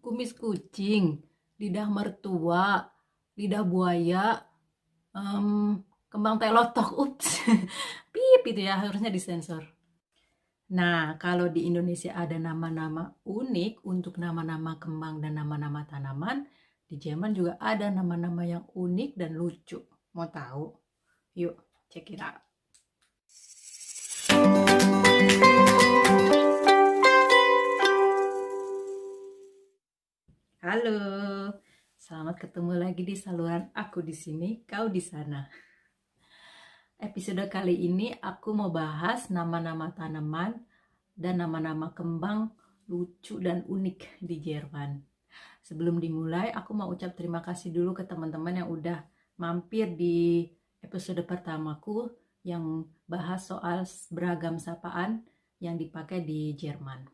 kumis kucing, lidah mertua, lidah buaya, kembang telotok. Ups, pip itu ya harusnya disensor. Nah, kalau di Indonesia ada nama-nama unik untuk nama-nama kembang dan nama-nama tanaman, di Jerman juga ada nama-nama yang unik dan lucu. Mau tahu? Yuk, check it out. Halo, selamat ketemu lagi di saluran aku di sini, kau di sana. Episode kali ini aku mau bahas nama-nama tanaman dan nama-nama kembang lucu dan unik di Jerman. Sebelum dimulai, aku mau ucap terima kasih dulu ke teman-teman yang udah mampir di episode pertamaku yang bahas soal beragam sapaan yang dipakai di Jerman.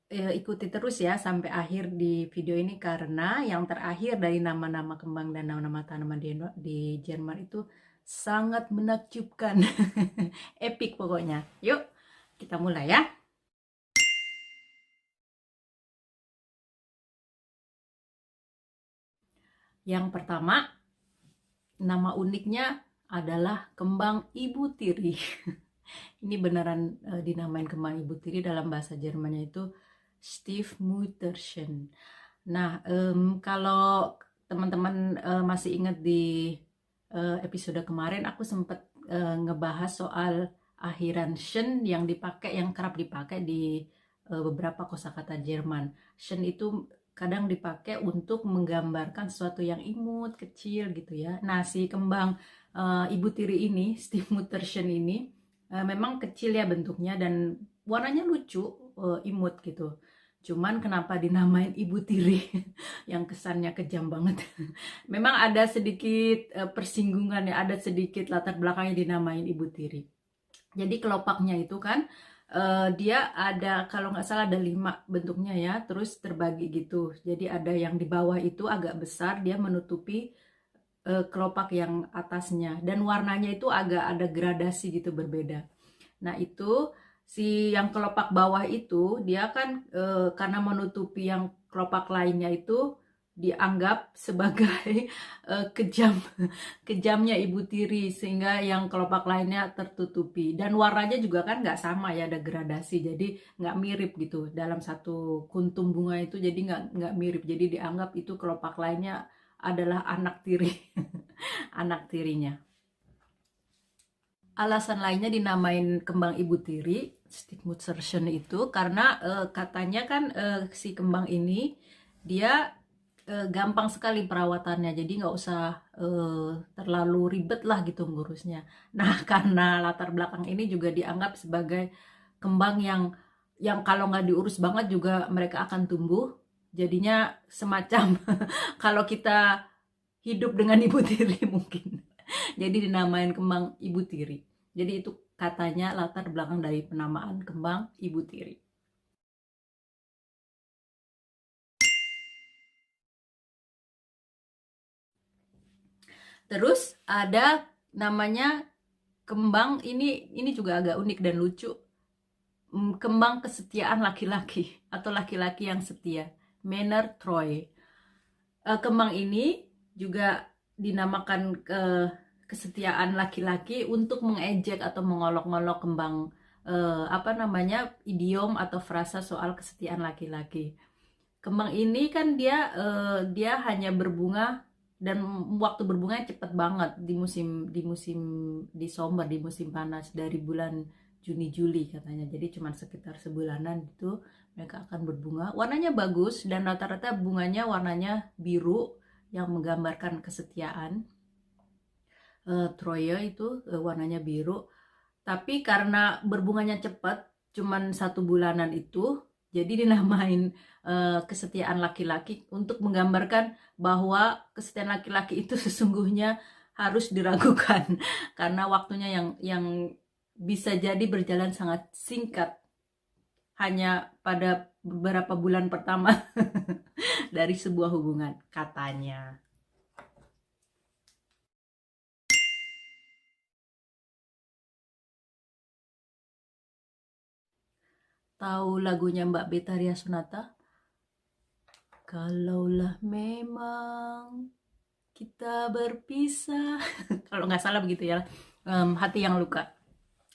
Ikuti terus ya sampai akhir di video ini karena yang terakhir dari nama-nama kembang dan nama-nama tanaman di Jerman itu sangat menakjubkan. Epic pokoknya. Yuk, kita mulai ya. Yang pertama, nama uniknya adalah kembang ibu tiri. Ini beneran dinamain kembang ibu tiri, dalam bahasa Jermannya itu Stiefmütterchen. Nah, kalau teman-teman masih ingat di episode kemarin aku sempat ngebahas soal akhiran "schen" yang dipakai, yang kerap dipakai di beberapa kosakata Jerman. "Schen" itu kadang dipakai untuk menggambarkan sesuatu yang imut, kecil gitu ya. Nah, si kembang ibu tiri ini, Stiefmütterchen ini, memang kecil ya bentuknya dan warnanya lucu, imut gitu. Cuman kenapa dinamain ibu tiri yang kesannya kejam banget? Memang ada sedikit persinggungan ya, ada sedikit latar belakangnya dinamain ibu tiri. Jadi kelopaknya itu kan dia ada, kalau nggak salah ada 5 bentuknya ya, terus terbagi gitu. Jadi ada yang di bawah itu agak besar, dia menutupi kelopak yang atasnya, dan warnanya itu agak ada gradasi gitu, berbeda. Nah itu si yang kelopak bawah itu dia kan karena menutupi yang kelopak lainnya itu dianggap sebagai kejam, kejamnya ibu tiri, sehingga yang kelopak lainnya tertutupi, dan warnanya juga kan nggak sama ya, ada gradasi, jadi nggak mirip gitu dalam satu kuntum bunga itu, jadi nggak mirip, jadi dianggap itu kelopak lainnya adalah anak tiri. Anak tirinya. Alasan lainnya dinamain kembang ibu tiri, Stiefmütterchen, itu karena katanya kan si kembang ini dia gampang sekali perawatannya, jadi nggak usah terlalu ribet lah gitu ngurusnya. Nah, karena latar belakang ini juga dianggap sebagai kembang yang kalau nggak diurus banget juga mereka akan tumbuh. Jadinya semacam kalau kita hidup dengan ibu tiri mungkin. Jadi dinamain kembang ibu tiri. Jadi itu katanya latar belakang dari penamaan kembang ibu tiri. Terus ada namanya kembang ini juga agak unik dan lucu. Kembang kesetiaan laki-laki atau laki-laki yang setia, Männer Troy. Kembang ini juga dinamakan kesetiaan laki-laki untuk mengejek atau mengolok-olok kembang idiom atau frasa soal kesetiaan laki-laki. Kembang ini kan dia hanya berbunga, dan waktu berbunga cepat banget di summer, di musim panas, dari bulan Juni Juli katanya. Jadi cuma sekitar sebulanan itu mereka akan berbunga. Warnanya bagus dan rata-rata bunganya warnanya biru yang menggambarkan kesetiaan. Troya itu warnanya biru. Tapi karena berbunganya cepat, cuman 1 bulanan itu, jadi dinamain kesetiaan laki-laki untuk menggambarkan bahwa kesetiaan laki-laki itu sesungguhnya harus diragukan karena waktunya yang bisa jadi berjalan sangat singkat, hanya pada beberapa bulan pertama dari sebuah hubungan katanya. Tahu lagunya Mbak Betharia Sonata? Kalaulah memang kita berpisah. Kalau nggak salah begitu ya. Hati yang luka.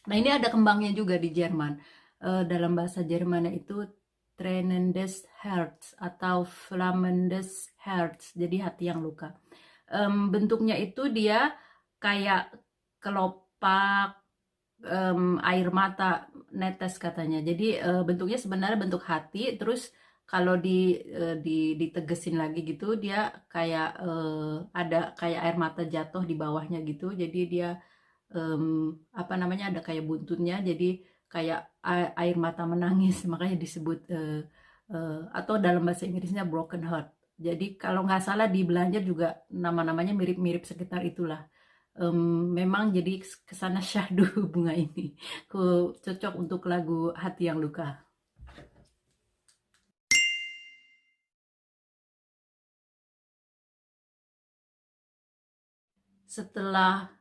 Nah ini ada kembangnya juga di Jerman. Dalam bahasa Jerman itu Tränendes Herz atau Flammendes Herz. Jadi hati yang luka. Bentuknya itu dia kayak kelopak air mata netes katanya. Jadi bentuknya sebenarnya bentuk hati. Terus kalau ditegesin lagi gitu, dia kayak ada kayak air mata jatuh di bawahnya gitu. Jadi dia apa namanya, ada kayak buntutnya. Jadi kayak air mata menangis. Makanya disebut atau dalam bahasa Inggrisnya broken heart. Jadi kalau nggak salah di Belanda juga nama-namanya mirip-mirip sekitar itulah. Memang jadi kesana syahdu bunga ini. Cocok untuk lagu Hati yang Luka. Setelah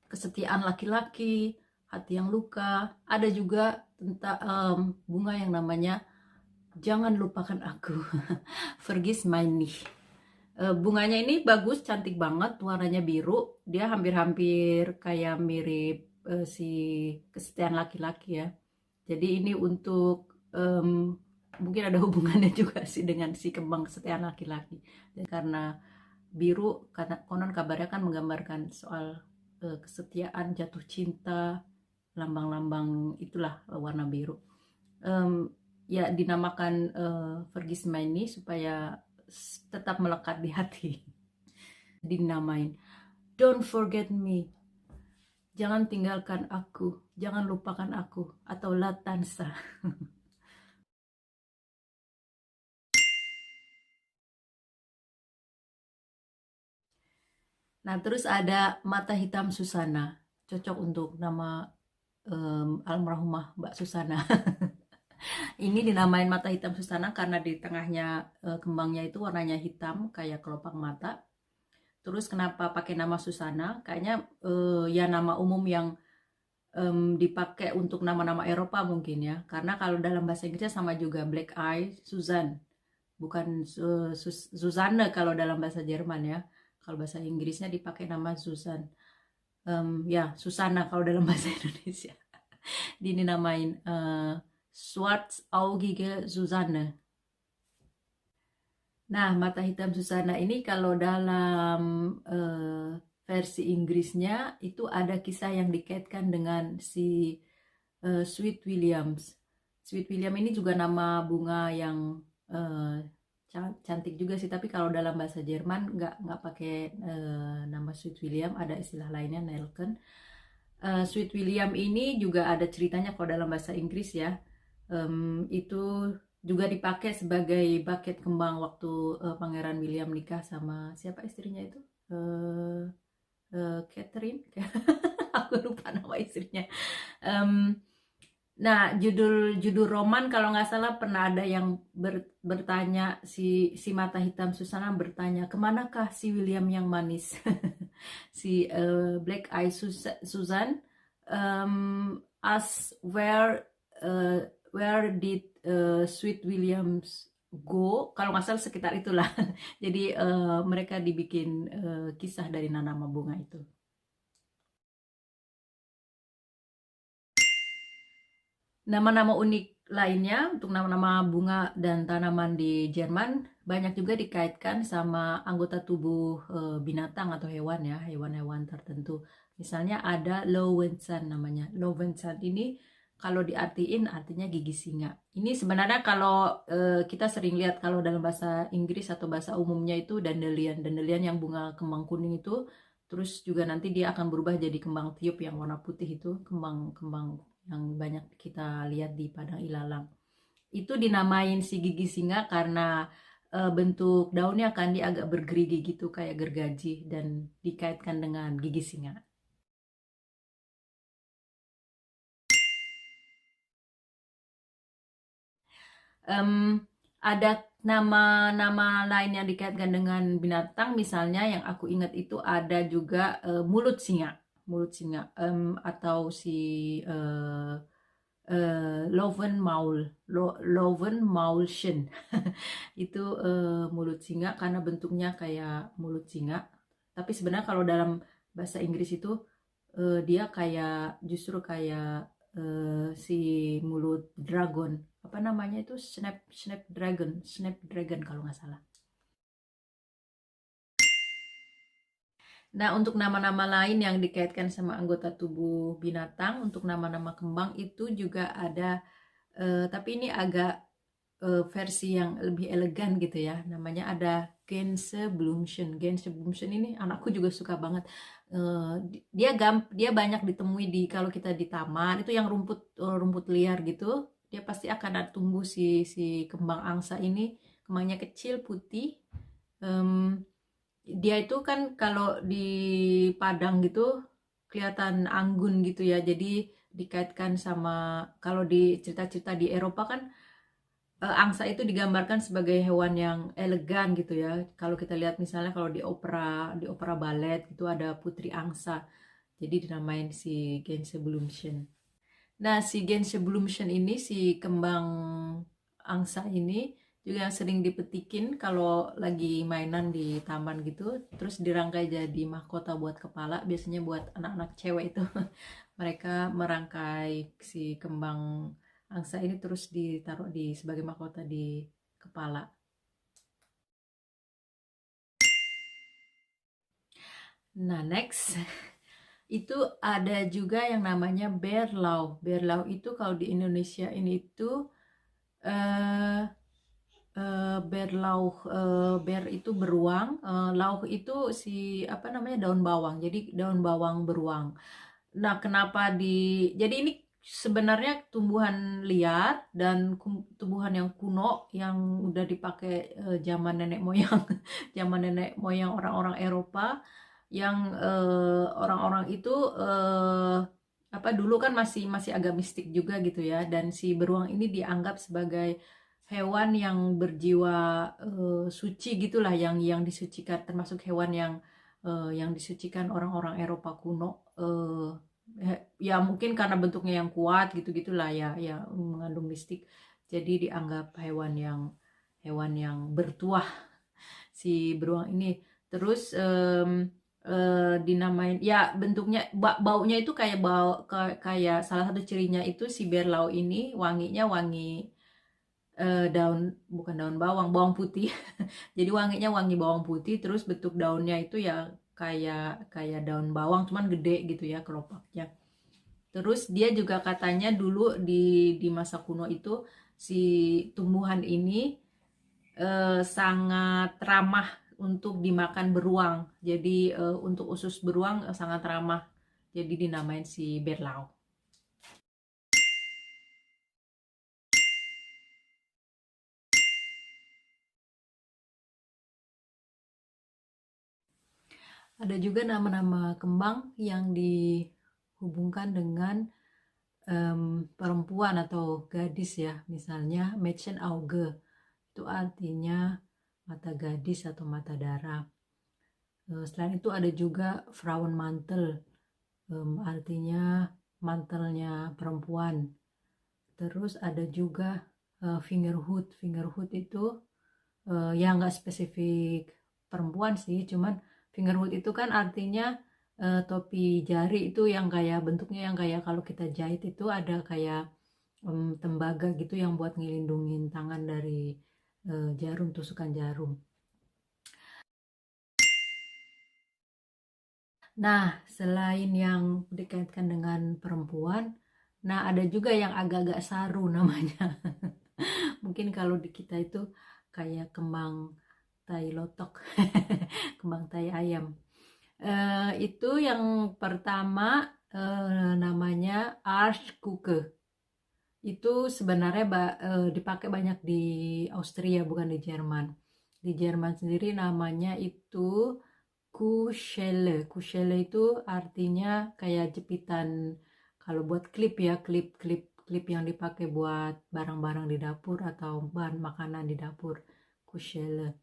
kesetiaan laki-laki, hati yang luka, ada juga tentang bunga yang namanya Jangan Lupakan Aku. Vergiss mein nicht. Bunganya ini bagus, cantik banget, warnanya biru. Dia hampir-hampir kayak mirip si kesetiaan laki-laki ya. Jadi ini untuk mungkin ada hubungannya juga sih dengan si kembang kesetiaan laki-laki. Dan karena biru, karena konon kabarnya kan menggambarkan soal kesetiaan, jatuh cinta, lambang-lambang itulah warna biru. Ya dinamakan Vergiss mein nicht supaya tetap melekat di hati. Dinamain Don't Forget Me, jangan tinggalkan aku, jangan lupakan aku, atau La Tansa. Nah terus ada Mata Hitam Susana, cocok untuk nama almarhumah Mbak Susana. Ini dinamain Mata Hitam Susana karena di tengahnya kembangnya itu warnanya hitam kayak kelopak mata. Terus kenapa pakai nama Susana? Kayaknya ya nama umum yang dipakai untuk nama-nama Eropa mungkin ya. Karena kalau dalam bahasa Inggrisnya sama juga, Black Eye Susan. Bukan Susanne kalau dalam bahasa Jerman ya. Kalau bahasa Inggrisnya dipakai nama Susan. Ya, Susana kalau dalam bahasa Indonesia. Dinamain Schwarzaugige Susanne. Nah, Mata Hitam Susana ini kalau dalam versi Inggrisnya itu ada kisah yang dikaitkan dengan si Sweet Williams. Sweet William ini juga nama bunga yang cantik juga sih, tapi kalau dalam bahasa Jerman nggak pakai nama Sweet William, ada istilah lainnya Nelken. Sweet William ini juga ada ceritanya kalau dalam bahasa Inggris ya. Itu juga dipakai sebagai buket kembang waktu Pangeran William nikah sama siapa istrinya itu? Catherine. Aku lupa nama istrinya. Nah, judul roman kalau nggak salah pernah ada yang bertanya, si Mata Hitam Susana bertanya, kemanakah si William yang manis? Si Black Eye Susan, as where did Sweet Williams go? Kalau nggak salah sekitar itulah. Jadi mereka dibikin kisah dari nama bunga itu. Nama-nama unik lainnya untuk nama-nama bunga dan tanaman di Jerman banyak juga dikaitkan sama anggota tubuh binatang atau hewan ya, hewan-hewan tertentu. Misalnya ada Löwenzahn namanya. Löwenzahn ini kalau diartiin artinya gigi singa. Ini sebenarnya kalau kita sering lihat kalau dalam bahasa Inggris atau bahasa umumnya itu dandelion. Dandelion yang bunga kembang kuning itu, terus juga nanti dia akan berubah jadi kembang tiup yang warna putih itu, kembang-kembang yang banyak kita lihat di padang ilalang. Itu dinamain si gigi singa karena bentuk daunnya kan dia agak bergerigi gitu kayak gergaji dan dikaitkan dengan gigi singa. Ada nama-nama lain yang dikaitkan dengan binatang, misalnya yang aku ingat itu ada juga mulut singa, atau si Lovenmaulchen. Itu mulut singa karena bentuknya kayak mulut singa. Tapi sebenarnya kalau dalam bahasa Inggris itu dia kayak justru kayak si mulut dragon. Apa namanya itu? Snapdragon kalau nggak salah. Nah, untuk nama-nama lain yang dikaitkan sama anggota tubuh binatang, untuk nama-nama kembang itu juga ada, tapi ini agak versi yang lebih elegan gitu ya. Namanya ada Gänseblümchen. Gänseblümchen ini anakku juga suka banget. Dia banyak ditemui di kalau kita di taman itu yang rumput liar gitu. Dia pasti akan ada tumbuh si kembang angsa ini. Kembangnya kecil putih. Em, Dia itu kan kalau di Padang gitu kelihatan anggun gitu ya. Jadi dikaitkan sama kalau di cerita-cerita di Eropa kan angsa itu digambarkan sebagai hewan yang elegan gitu ya. Kalau kita lihat misalnya kalau di opera balet itu ada putri angsa. Jadi dinamain si Gänseblümchen. Nah, si Gänseblümchen ini si kembang angsa ini juga yang sering dipetikin kalau lagi mainan di taman gitu, terus dirangkai jadi mahkota buat kepala, biasanya buat anak-anak cewek itu. Mereka merangkai si kembang angsa ini terus ditaruh di sebagai mahkota di kepala. Nah, next itu ada juga yang namanya berlau. Berlau itu kalau di Indonesia ini itu eh berlauh, ber itu beruang, lauh itu si apa namanya daun bawang. Jadi daun bawang beruang. Nah, jadi ini sebenarnya tumbuhan liar dan tumbuhan yang kuno yang udah dipakai zaman nenek moyang zaman nenek moyang orang-orang Eropa yang orang-orang itu apa dulu kan masih masih agak mistik juga gitu ya, dan si beruang ini dianggap sebagai hewan yang berjiwa suci gitulah, yang disucikan, termasuk hewan yang disucikan orang-orang Eropa kuno. Ya mungkin karena bentuknya yang kuat gitu-gitulah ya, ya mengandung mistik. Jadi dianggap hewan yang bertuah si beruang ini. Terus dinamain ya bentuknya, baunya itu kayak kayak salah satu cirinya itu si berlau ini wanginya wangi bukan daun bawang, bawang putih. Jadi wanginya wangi bawang putih, terus bentuk daunnya itu ya kayak kayak daun bawang cuman gede gitu ya kelopaknya. Terus dia juga katanya dulu di masa kuno itu si tumbuhan ini sangat ramah untuk dimakan beruang. Jadi untuk usus beruang sangat ramah. Jadi dinamain si berlau. Ada juga nama-nama kembang yang dihubungkan dengan perempuan atau gadis ya. Misalnya Mädchenauge, itu artinya mata gadis atau mata darah. Selain itu ada juga Frauenmantel, artinya mantelnya perempuan. Terus ada juga fingerhood. Fingerhood itu ya nggak spesifik perempuan sih, cuman fingerhood itu kan artinya topi jari itu yang kayak bentuknya yang kayak kalau kita jahit itu ada kayak tembaga gitu yang buat ngelindungin tangan dari jarum, tusukan jarum. Nah, selain yang dikaitkan dengan perempuan, nah ada juga yang agak-agak saru namanya. Mungkin kalau di kita itu kayak kembang tai lotok, kembang tai ayam. Itu yang pertama namanya Arschkuke. Itu sebenarnya dipakai banyak di Austria, bukan di Jerman. Di Jerman sendiri namanya itu Kuschele. Kuschele itu artinya kayak jepitan kalau buat klip ya, klip yang dipakai buat barang-barang di dapur atau bahan makanan di dapur. Kuschele.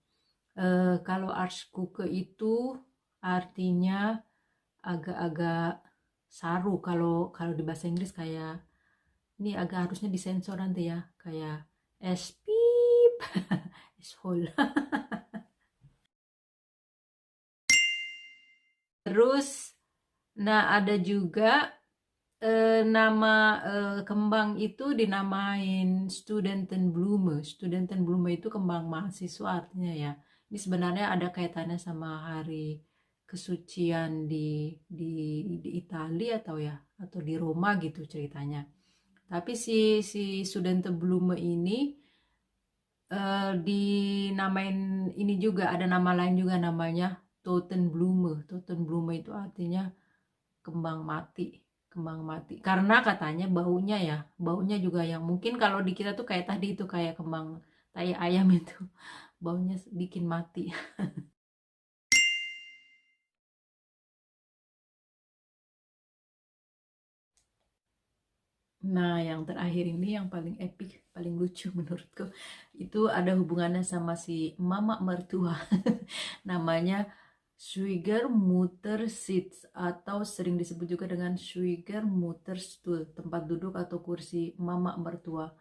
Kalau Arschkuke itu artinya agak-agak saru, kalau kalau di bahasa Inggris kayak Ini agak harusnya disensor nanti ya, kayak es pip, es hole. Terus, nah ada juga nama kembang itu dinamain Studentenblume. Studentenblume itu kembang mahasiswa artinya ya. Ini sebenarnya ada kaitannya sama hari kesucian di Italia atau ya, atau di Roma gitu ceritanya. Tapi si Studentenblume ini dinamain ini juga, ada nama lain juga namanya Totenblume. Totenblume itu artinya kembang mati, kembang mati, karena katanya baunya ya, baunya juga yang mungkin kalau di kita tuh kayak tadi itu kayak kembang tai ayam itu, baunya bikin mati. Nah, yang terakhir ini yang paling epic, paling lucu menurutku, itu ada hubungannya sama si mama mertua. Namanya Schwiegermuttersitz, atau sering disebut juga dengan Schwiegermutterstuhl, tempat duduk atau kursi mama mertua.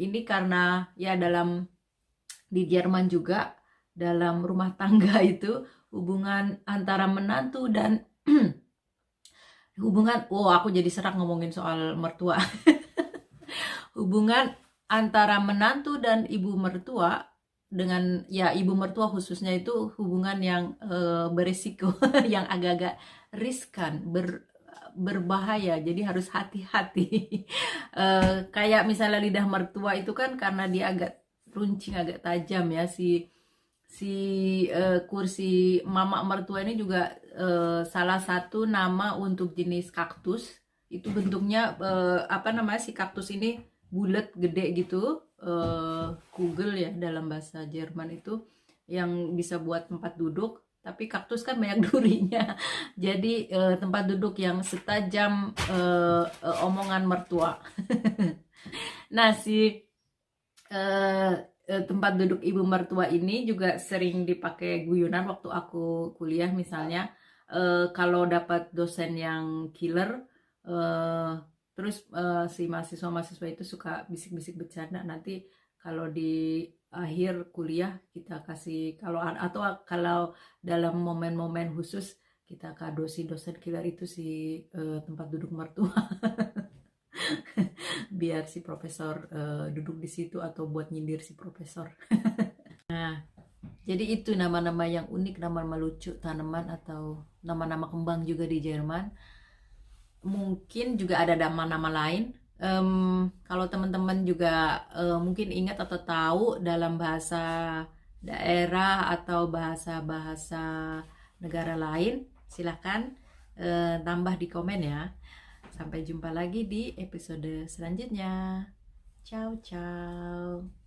Ini karena ya di Jerman juga, dalam rumah tangga itu hubungan antara menantu dan aku jadi serak ngomongin soal mertua. Hubungan antara menantu dan ibu mertua, dengan ya ibu mertua khususnya, itu hubungan yang berisiko, yang agak-agak riskan, berbahaya, jadi harus hati-hati. Kayak misalnya lidah mertua itu kan karena dia agak runcing, agak tajam ya, si si kursi mama mertua ini juga salah satu nama untuk jenis kaktus. Itu bentuknya apa namanya, si kaktus ini bulat gede gitu, kugel ya dalam bahasa Jerman itu, yang bisa buat tempat duduk. Tapi kaktus kan banyak durinya, jadi tempat duduk yang setajam omongan mertua. Nah, si eh, tempat duduk ibu mertua ini juga sering dipakai guyonan waktu aku kuliah. Misalnya kalau dapat dosen yang killer, eh, terus si mahasiswa-mahasiswa itu suka bisik-bisik bercanda, nanti kalau di akhir kuliah kita kasih, kalau atau kalau dalam momen-momen khusus kita kado si dosen killer itu si tempat duduk mertua. Biar si profesor duduk di situ, atau buat nyindir si profesor. Nah, jadi itu nama-nama yang unik, nama-nama lucu tanaman atau nama-nama kembang juga di Jerman. Mungkin juga ada nama-nama lain. Kalau teman-teman juga mungkin ingat atau tahu dalam bahasa daerah atau bahasa-bahasa negara lain, silahkan tambah di komen ya. Sampai jumpa lagi di episode selanjutnya. Ciao, ciao.